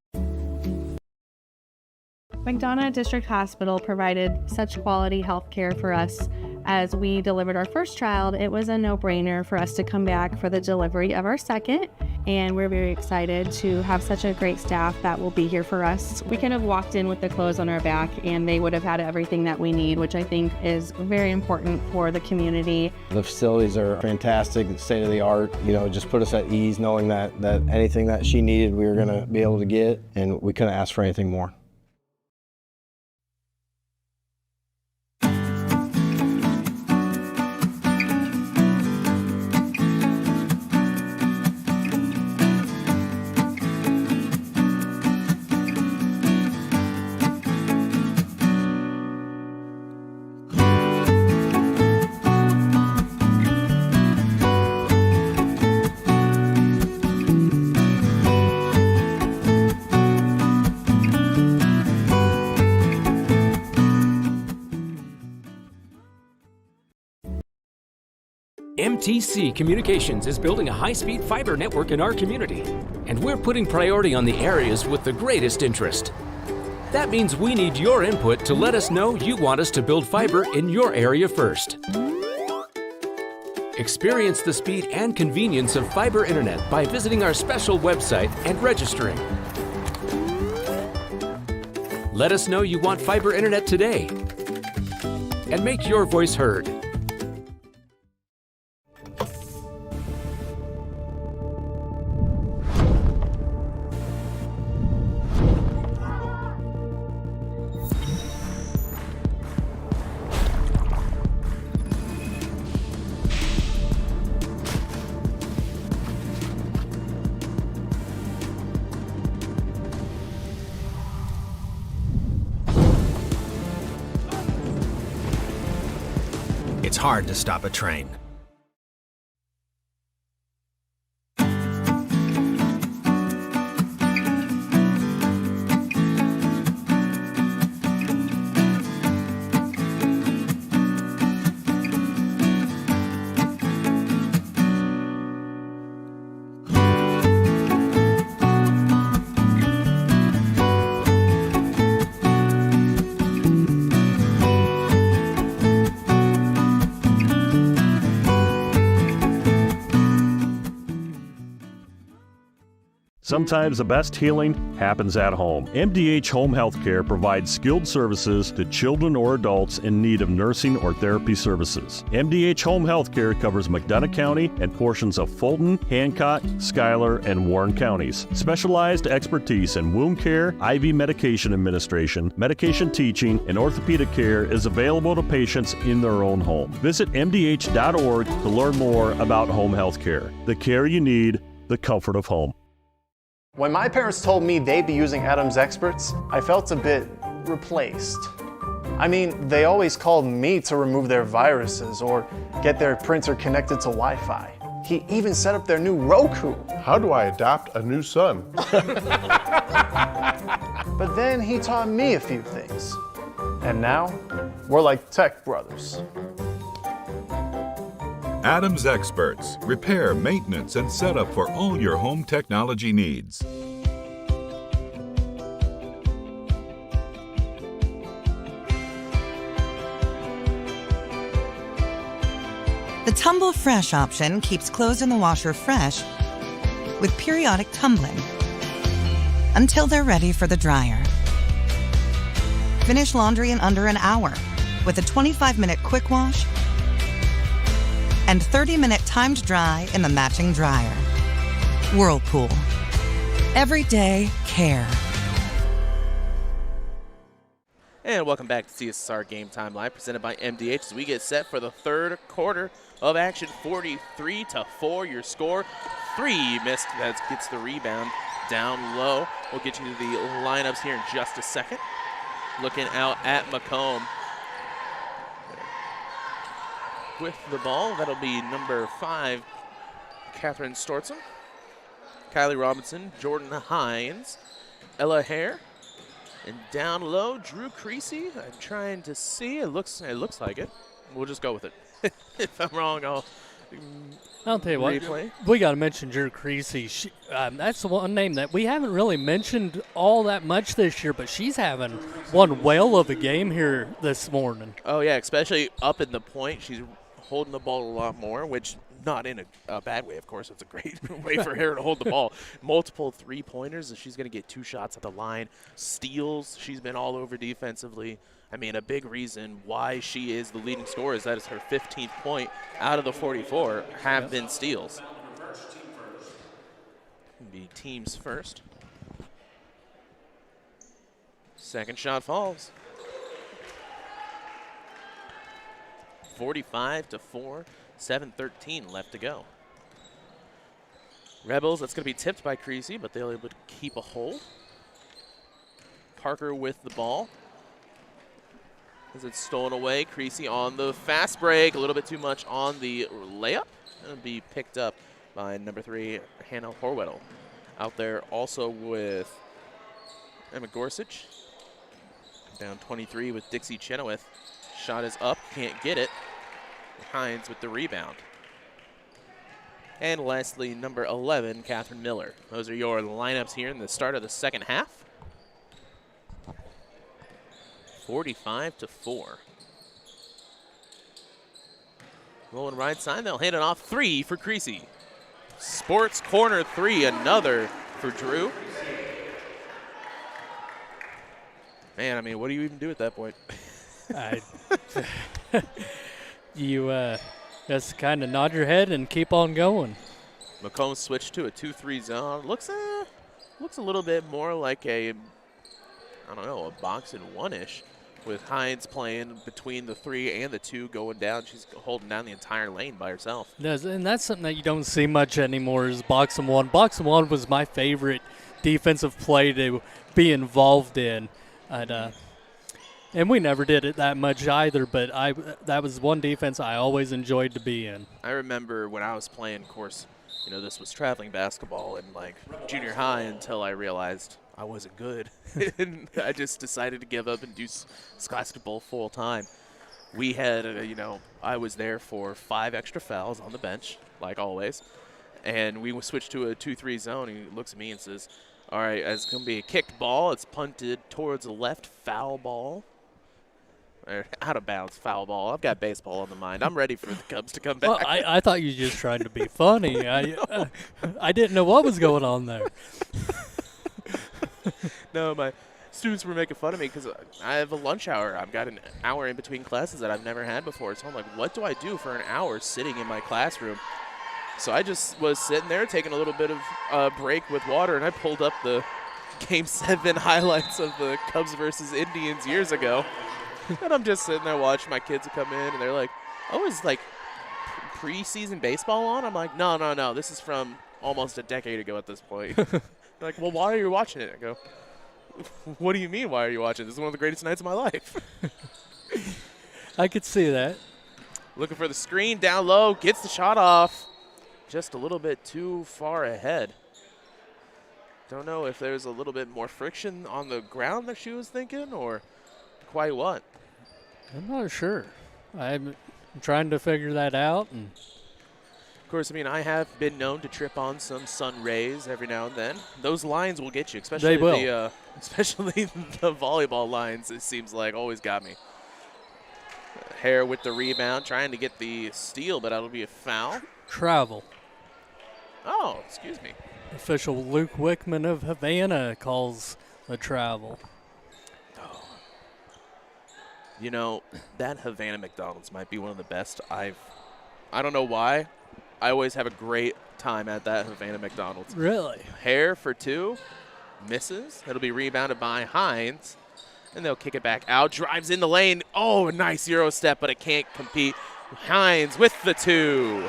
McDonough District Hospital provided such quality health care for us. As we delivered our first child, it was a no-brainer for us to come back for the delivery of our second, and we're very excited to have such a great staff that will be here for us. We could have walked in with the clothes on our back and they would have had everything that we need, which I think is very important for the community. The facilities are fantastic, state of the art, just put us at ease knowing that anything that she needed we were going to be able to get, and we couldn't ask for anything more. MTC Communications is building a high-speed fiber network in our community, and we're putting priority on the areas with the greatest interest. That means we need your input to let us know you want us to build fiber in your area first. Experience the speed and convenience of fiber internet by visiting our special website and registering. Let us know you want fiber internet today, and make your voice heard. It's hard to stop a train. Sometimes the best healing happens at home. MDH Home Healthcare provides skilled services to children or adults in need of nursing or therapy services. MDH Home Healthcare covers McDonough County and portions of Fulton, Hancock, Schuyler, and Warren counties. Specialized expertise in wound care, IV medication administration, medication teaching, and orthopedic care is available to patients in their own home. Visit MDH.org to learn more about home healthcare. The care you need, the comfort of home. When my parents told me they'd be using Adams Experts, I felt a bit replaced. I mean, they always called me to remove their viruses or get their printer connected to Wi-Fi. He even set up their new Roku. How do I adopt a new son? But then he taught me a few things. And now, we're like tech brothers. Adams Experts. Repair, maintenance, and setup for all your home technology needs. The Tumble Fresh option keeps clothes in the washer fresh with periodic tumbling until they're ready for the dryer. Finish laundry in under an hour with a 25-minute quick wash and 30-minute timed dry in the matching dryer. Whirlpool. Everyday care. And welcome back to TSSR Game Time Live, presented by MDH as we get set for the third quarter of action. 43-4 your score. 3 missed. That gets the rebound down low. We'll get you to the lineups here in just a second. Looking out at Macomb. With the ball, that'll be number 5, Catherine Stortzen, Kylie Robinson, Jordan Hines, Ella Hare, and down low, Drew Creasy. I'm trying to see. It looks like it. We'll just go with it. If I'm wrong, I'll tell you replay. What, we got to mention Drew Creasy. That's the one name that we haven't really mentioned all that much this year, but she's having one whale of a game here this morning. Oh, yeah, especially up in the point. She's holding the ball a lot more, which not in a bad way, of course. It's a great way for her to hold the ball. Multiple three-pointers, and she's going to get 2 shots at the line. Steals, she's been all over defensively. I mean, a big reason why she is the leading scorer is that it's her 15th point out of the 44 have been steals. Be teams first. Second shot falls. 45-4, 7:13 left to go. Rebels, that's going to be tipped by Creasy, but they're able to keep a hold. Parker with the ball. As it's stolen away, Creasy on the fast break, a little bit too much on the layup. It'll be picked up by number 3, Hannah Horwedel. Out there also with Emma Gorsuch. Down 23 with Dixie Chenoweth. Shot is up, can't get it. Hines with the rebound. And lastly, number 11, Catherine Miller. Those are your lineups here in the start of the second half. 45-4. Rolling right side, they'll hand it off. 3 for Creasy. Sports corner 3, another for Drew. Man, I mean, what do you even do at that point? You just kind of nod your head and keep on going. Macomb switched to a 2-3 zone. Looks a little bit more like a, I don't know, a box and one-ish, with Hines playing between the 3 and the 2 going down. She's holding down the entire lane by herself. And that's something that you don't see much anymore is box and one. Box and one was my favorite defensive play to be involved in. And we never did it that much either, but that was one defense I always enjoyed to be in. I remember when I was playing, of course, you know, this was traveling basketball in like junior high until I realized I wasn't good. And I just decided to give up and do basketball full time. We had, I was there for 5 extra fouls on the bench, like always. And we switched to a 2-3 zone. He looks at me and says, all right, it's going to be a kicked ball. It's punted towards the left, foul ball. Out of bounds, foul ball. I've got baseball on the mind. I'm ready for the Cubs to come back. Well, I thought you were just trying to be funny. I didn't know what was going on there. No, my students were making fun of me because I have a lunch hour. I've got an hour in between classes that I've never had before. So I'm like, what do I do for an hour sitting in my classroom? So I just was sitting there taking a little bit of a break with water, and I pulled up the Game 7 highlights of the Cubs versus Indians years ago. And I'm just sitting there watching my kids come in, and they're like, oh, is like preseason baseball on? I'm like, no. This is from almost a decade ago at this point. They're like, well, why are you watching it? I go, what do you mean, why are you watching? This is one of the greatest nights of my life. I could see that. Looking for the screen, down low, gets the shot off. Just a little bit too far ahead. Don't know if there's a little bit more friction on the ground that she was thinking, or quite what. I'm not sure. I'm trying to figure that out. And of course, I mean, I have been known to trip on some sun rays every now and then. Those lines will get you, especially especially the volleyball lines. It seems like always got me. Hare with the rebound, trying to get the steal, but that'll be a foul. Travel. Oh, excuse me. Official Luke Wickman of Havana calls the travel. You know, that Havana McDonald's might be one of the best I don't know why. I always have a great time at that Havana McDonald's. Really? Hare for two. Misses. It'll be rebounded by Hines. And they'll kick it back out. Drives in the lane. Oh, a nice Euro step, but it can't compete. Hines with the two.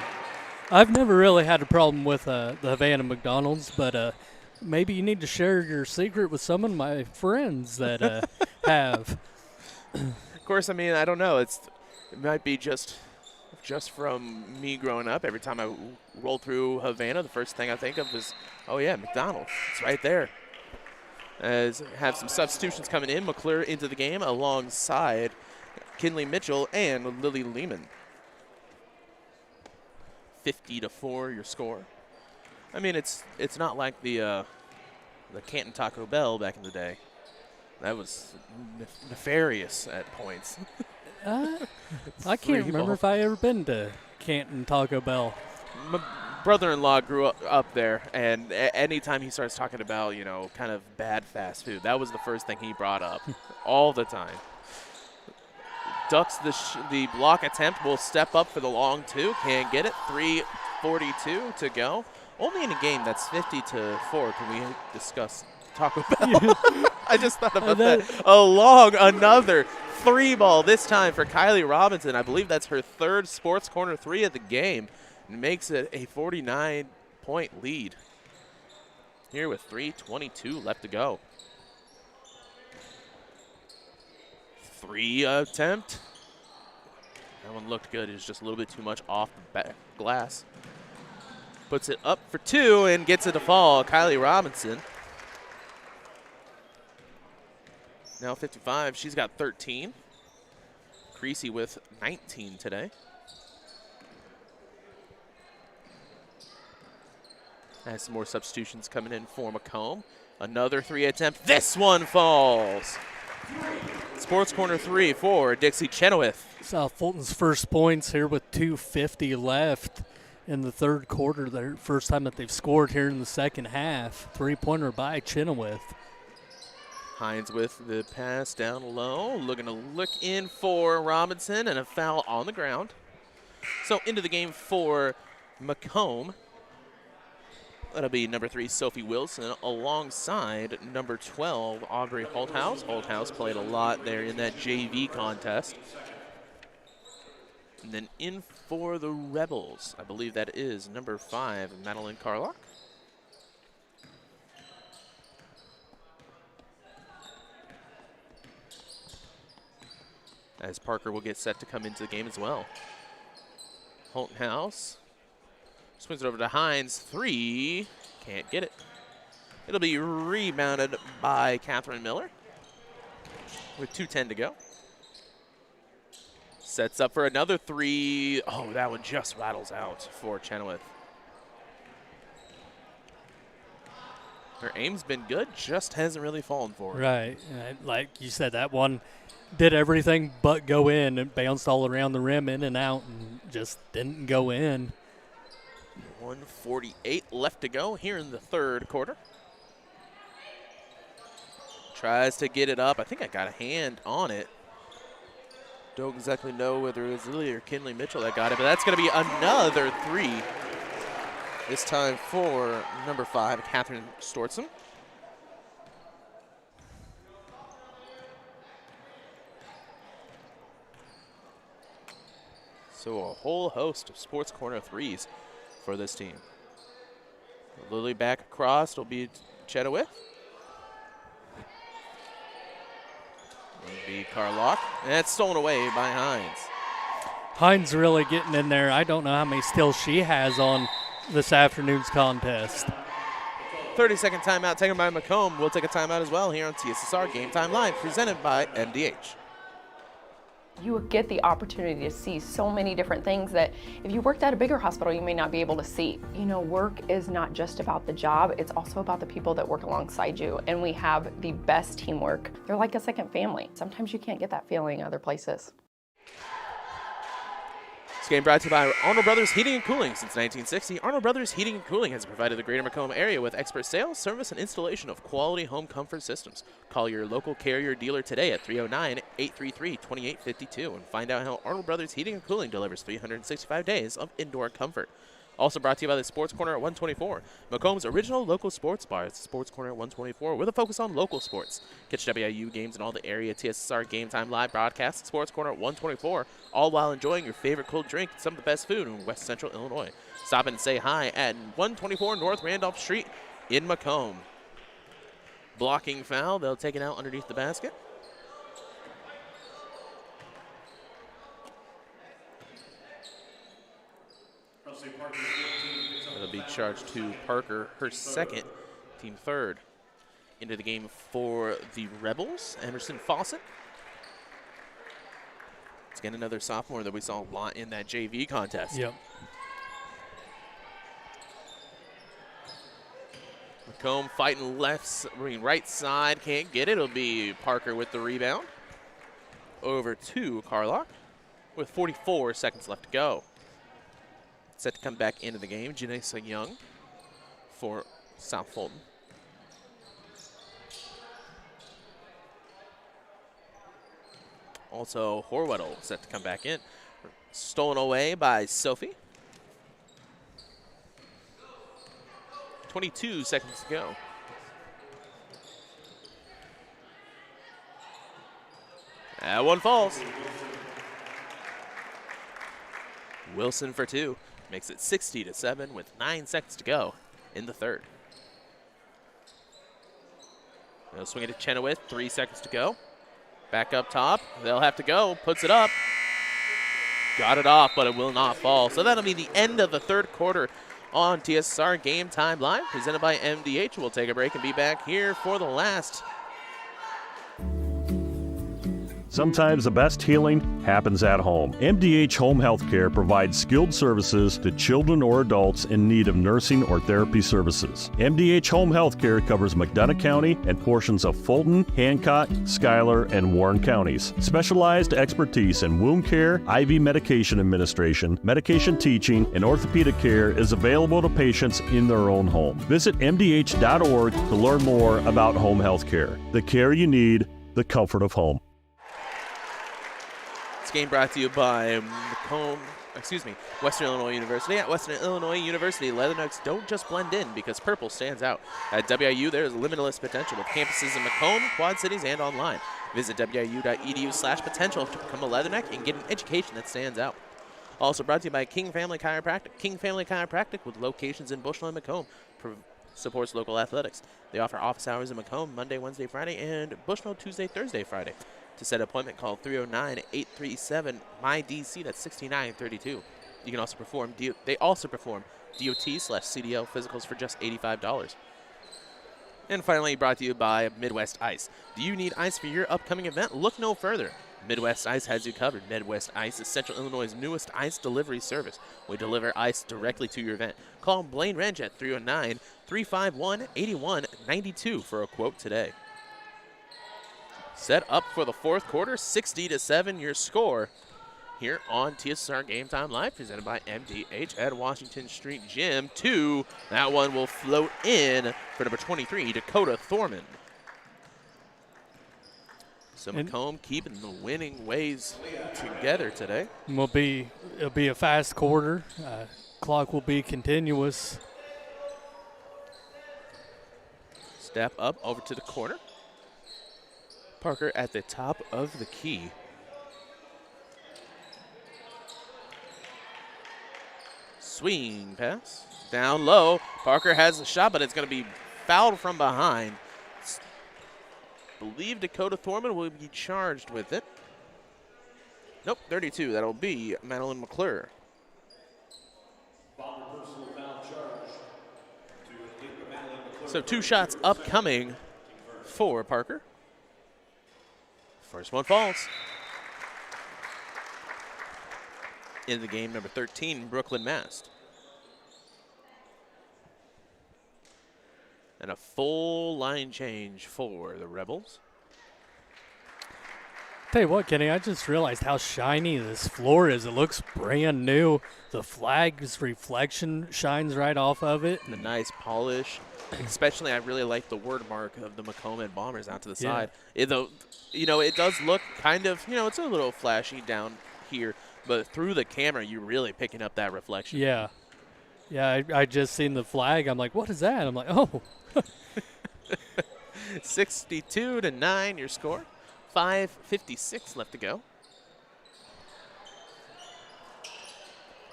I've never really had a problem with the Havana McDonald's, but maybe you need to share your secret with some of my friends that have. Of course, I mean, I don't know. It might be just from me growing up. Every time I roll through Havana, the first thing I think of is, oh, yeah, McDonald's. It's right there. As have some substitutions coming in. McClure into the game alongside Kinley Mitchell and Lily Lehman. 50-4 your score. I mean, it's not like the Canton Taco Bell back in the day. That was nefarious at points. I can't remember if I ever been to Canton Taco Bell. My brother-in-law grew up there, and anytime he starts talking about, kind of bad fast food, that was the first thing he brought up all the time. Ducks the block attempt, will step up for the long two. Can't get it. 3:42 to go. Only in a game that's 50-4 can we discuss Taco Bell. I just thought about that. Another three ball, this time for Kylie Robinson. I believe that's her third Sports Corner 3 of the game. And makes it a 49-point lead. Here with 3:22 left to go. Three attempt. That one looked good. It was just a little bit too much off the back glass. Puts it up for two and gets it to fall. Kylie Robinson. Now 55. She's got 13. Creasy with 19 today. Has some more substitutions coming in for Macomb. Another three attempt. This one falls. Sports Corner 3 for Dixie Chenoweth. South Fulton's first points here with 2:50 left in the third quarter. Their first time that they've scored here in the second half. Three-pointer by Chenoweth. Hines with the pass down low. Looking to look in for Robinson, and a foul on the ground. So into the game for Macomb. That'll be number 3, Sophie Wilson, alongside number 12, Aubrey Holthouse. Holthouse played a lot there in that JV contest. And then in for the Rebels, I believe that is number 5, Madeline Carlock. As Parker will get set to come into the game as well. Holthouse. Swings it over to Hines. 3. Can't get it. It'll be rebounded by Catherine Miller with 2:10 to go. Sets up for another 3. Oh, that one just rattles out for Chenoweth. Her aim's been good, just hasn't really fallen for her. Right. Like you said, that one did everything but go in and bounced all around the rim, in and out, and just didn't go in. 1:48 left to go here in the third quarter. Tries to get it up. I think I got a hand on it. Don't exactly know whether it was Lily or Kinley Mitchell that got it, but that's going to be another three. This time for number 5, Catherine Stortzen. So a whole host of Sports Corner threes for this team. Lily back across. It'll be Chenoweth. It'll be Carlock. And it's stolen away by Hines. Hines really getting in there. I don't know how many steals she has on this afternoon's contest. 30-second timeout taken by Macomb. We'll take a timeout as well here on TSSR Game Time Live, presented by MDH. You get the opportunity to see so many different things that if you worked at a bigger hospital, you may not be able to see. You know, work is not just about the job, it's also about the people that work alongside you. And we have the best teamwork. They're like a second family. Sometimes you can't get that feeling other places. This game brought to you by Arnold Brothers Heating and Cooling. Since 1960, Arnold Brothers Heating and Cooling has provided the greater Macomb area with expert sales, service, and installation of quality home comfort systems. Call your local Carrier dealer today at 309-833-2852 and find out how Arnold Brothers Heating and Cooling delivers 365 days of indoor comfort. Also brought to you by the Sports Corner at 124, Macomb's original local sports bar. It's the Sports Corner at 124 with a focus on local sports. Catch WIU games and all the area TSSR Game Time live broadcasts at Sports Corner at 124, all while enjoying your favorite cold drink and some of the best food in West Central Illinois. Stop in and say hi at 124 North Randolph Street in Macomb. Blocking foul. They'll take it out underneath the basket. It'll be charged to Parker, her second, team third. Into the game for the Rebels, Emerson Fawcett. It's again another sophomore that we saw a lot in that JV contest. Yep. Macomb fighting right side, can't get it. It'll be Parker with the rebound. Over to Carlock with 44 seconds left to go. Set to come back into the game, Janessa Young for South Fulton. Also, Horweddle set to come back in. Stolen away by Sophie. 22 seconds to go. That one falls. Wilson for two. Makes it 60-7 with 9 seconds to go in the third. They'll swing it to Chenoweth, 3 seconds to go. Back up top, they'll have to go, puts it up. Got it off, but it will not fall. So that'll be the end of the third quarter on TSSR Game Time Live, presented by MDH. We'll take a break and be back here for the last. Sometimes the best healing happens at home. MDH Home Healthcare provides skilled services to children or adults in need of nursing or therapy services. MDH Home Healthcare covers McDonough County and portions of Fulton, Hancock, Schuyler, and Warren counties. Specialized expertise in wound care, IV medication administration, medication teaching, and orthopedic care is available to patients in their own home. Visit MDH.org to learn more about home healthcare. The care you need, the comfort of home. Game brought to you by Western Illinois University. At Western Illinois University, Leathernecks don't just blend in because purple stands out. At WIU, there is limitless potential with campuses in Macomb, Quad Cities, and online. Visit wiu.edu/potential to become a Leatherneck and get an education that stands out. Also brought to you by King Family Chiropractic. King Family Chiropractic, with locations in Bushnell and Macomb, supports local athletics. They offer office hours in Macomb Monday, Wednesday, Friday, and Bushnell Tuesday, Thursday, Friday. To set an appointment, call 309-837-MyDC. That's 6932. You can also perform. They also perform DOT/CDL physicals for just $85. And finally, brought to you by Midwest Ice. Do you need ice for your upcoming event? Look no further. Midwest Ice has you covered. Midwest Ice is Central Illinois' newest ice delivery service. We deliver ice directly to your event. Call Blaine Wrench at 309-351-8192 for a quote today. Set up for the fourth quarter, 60-7 your score here on TSSR Game Time Live, presented by MDH at Washington Street Gym 2. That one will float in for number 23, Dakota Thorman. So Macomb keeping the winning ways together today. It'll be a fast quarter. Clock will be continuous. Step up over to the corner. Parker at the top of the key. Swing pass. Down low. Parker has the shot, but it's going to be fouled from behind. Believe Dakota Thorman will be charged with it. Nope, 32. That'll be Madeline McClure. So 2 shots upcoming for Parker. First one falls. In the game, number 13, Brooklyn Mast. And a full line change for the Rebels. Tell you what, Kenny, I just realized how shiny this floor is. It looks brand new. The flag's reflection shines right off of it. The nice polish. Especially, I really like the word mark of the Macomb Bombers out to the side. It does look kind of, it's a little flashy down here, but through the camera, you're really picking up that reflection. Yeah. Yeah, I just seen the flag. I'm like, what is that? I'm like, oh. 62-9 your score. 5:56 left to go.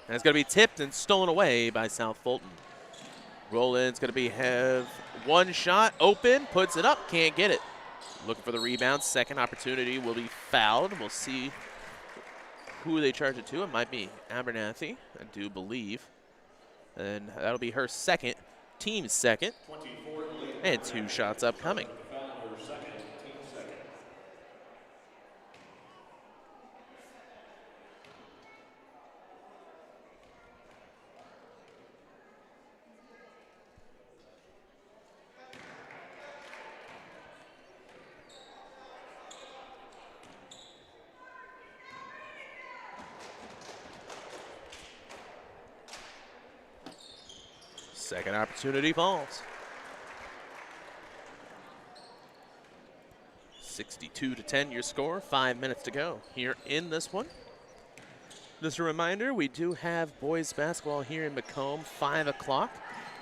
And it's going to be tipped and stolen away by South Fulton. Roll-in's going to have one shot, open, puts it up, can't get it. Looking for the rebound. Second opportunity will be fouled. We'll see who they charge it to. It might be Abernathy, I do believe. And that'll be her second, team's second. And 2 shots upcoming. Second opportunity falls. 62-10 your score. 5 minutes to go here in this one. Just a reminder, we do have boys basketball here in Macomb, 5 o'clock.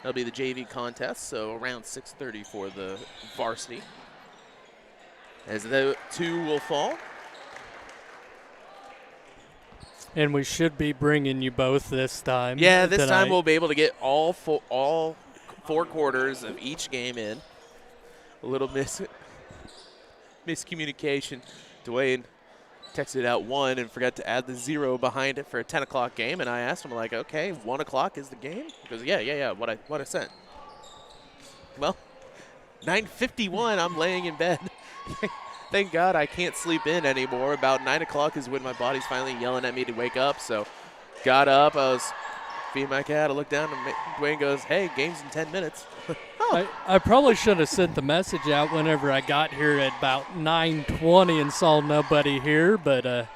That'll be the JV contest, so around 6:30 for the varsity. As the 2 will fall. And we should be bringing you both this time. Yeah, this tonight. time we'll be able to get all 4 quarters of each game in. A little miscommunication. Dwayne texted out 1 and forgot to add the 0 behind it for a 10 o'clock game, and I asked him, like, okay, 1 o'clock is the game? He goes, yeah, what I sent. Well, 9:51, I'm laying in bed. Thank God I can't sleep in anymore. About 9 o'clock is when my body's finally yelling at me to wake up. So got up. I was feeding my cat. I looked down, and Dwayne goes, hey, game's in 10 minutes. I probably should have sent the message out whenever I got here at about 9:20 and saw nobody here. But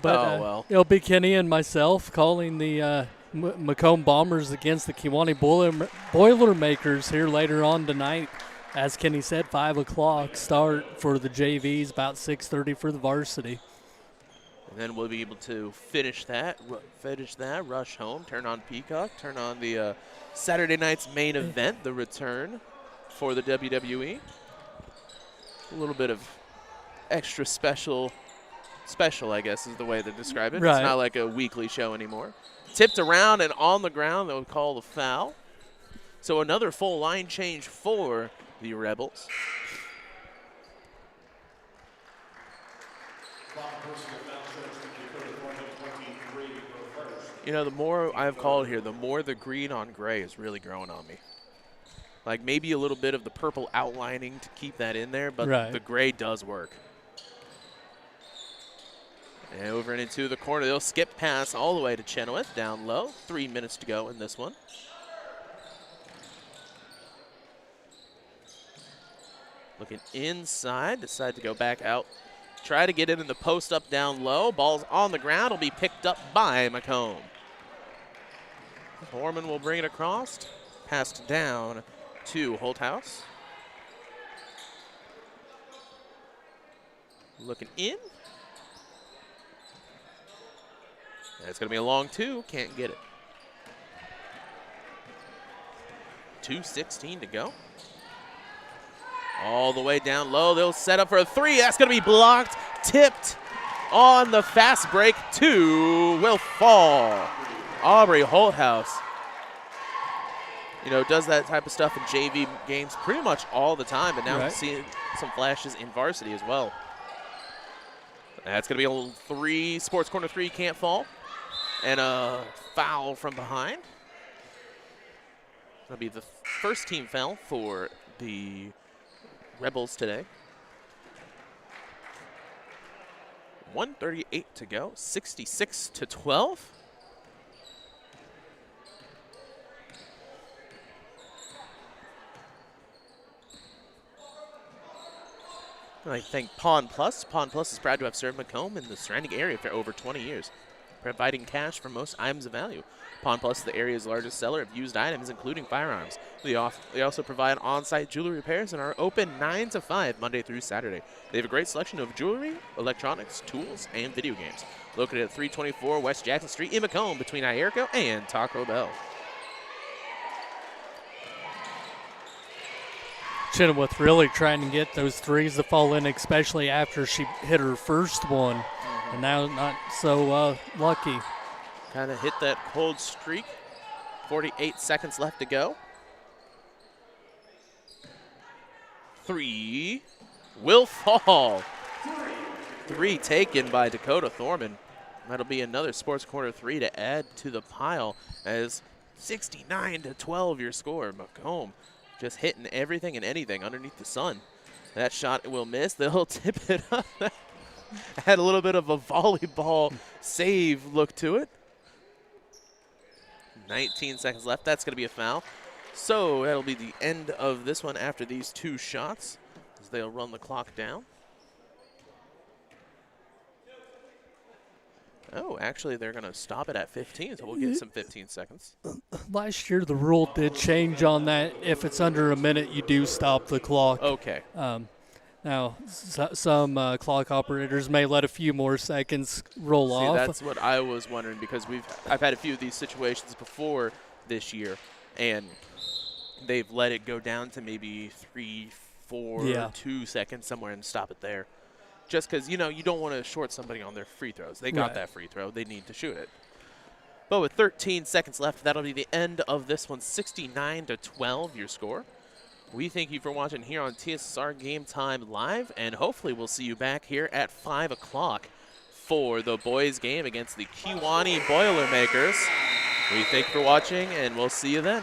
well. It'll be Kenny and myself calling the Macomb Bombers against the Kewanee Boilermakers here later on tonight. As Kenny said, 5 o'clock start for the JVs, about 6:30 for the varsity. And then we'll be able to finish that, rush home, turn on Peacock, turn on the Saturday night's main event, the return for the WWE. A little bit of extra special, I guess is the way to describe it. Right. It's not like a weekly show anymore. Tipped around and on the ground, they'll call the foul. So another full line change for the Rebels. The more I've called here, the more the green on gray is really growing on me. Like maybe a little bit of the purple outlining to keep that in there, but right. The gray does work. And over and into the corner. They'll skip pass all the way to Chenoweth, down low. 3 minutes to go in this one. Looking inside, decide to go back out. Try to get it in the post up down low. Ball's on the ground, will be picked up by Macomb. Foreman will bring it across. Passed down to Holthouse. Looking in. And it's going to be a long two. Can't get it. 2:16 to go. All the way down low. They'll set up for a three. That's going to be blocked. Tipped on the fast break. Two will fall. Aubrey Holthouse, you know, does that type of stuff in JV games pretty much all the time, but now we're seeing some flashes in varsity as well. That's going to be a little three. Sports corner three can't fall. And a foul from behind. That'll be the first team foul for the Rebels today. 1:38 to go, 66-12. I thank Pawn Plus. Pawn Plus is proud to have served Macomb in the surrounding area for over 20 years, providing cash for most items of value. Pawn Plus is the area's largest seller of used items, including firearms. They also provide on-site jewelry repairs and are open 9 to 5 Monday through Saturday. They have a great selection of jewelry, electronics, tools, and video games. Located at 324 West Jackson Street in Macomb between Ierko and Taco Bell. Chenoweth really trying to get those threes to fall in, especially after she hit her first one. And now not so lucky. Kind of hit that cold streak. 48 seconds left to go. Three will fall. Three taken by Dakota Thorman. That'll be another Sports Corner three to add to the pile as 69-12 your score. Macomb just hitting everything and anything underneath the sun. That shot will miss. They'll tip it up. Had a little bit of a volleyball save look to it. 19 seconds left. That's going to be a foul. So that'll be the end of this one after these two shots as they'll run the clock down. Oh, actually, they're going to stop it at 15, so we'll get some 15 seconds. Last year, the rule did change on that. If it's under a minute, you do stop the clock. Okay. Now, some clock operators may let a few more seconds roll off. That's what I was wondering, because I've had a few of these situations before this year, and they've let it go down to maybe 3, 4, 2 seconds somewhere and stop it there. Just because, you know, you don't want to short somebody on their free throws. They got that free throw. They need to shoot it. But with 13 seconds left, that'll be the end of this one. 69-12 your score. We thank you for watching here on TSSR Game Time Live, and hopefully we'll see you back here at 5 o'clock for the boys' game against the Kewanee Boilermakers. We thank you for watching, and we'll see you then.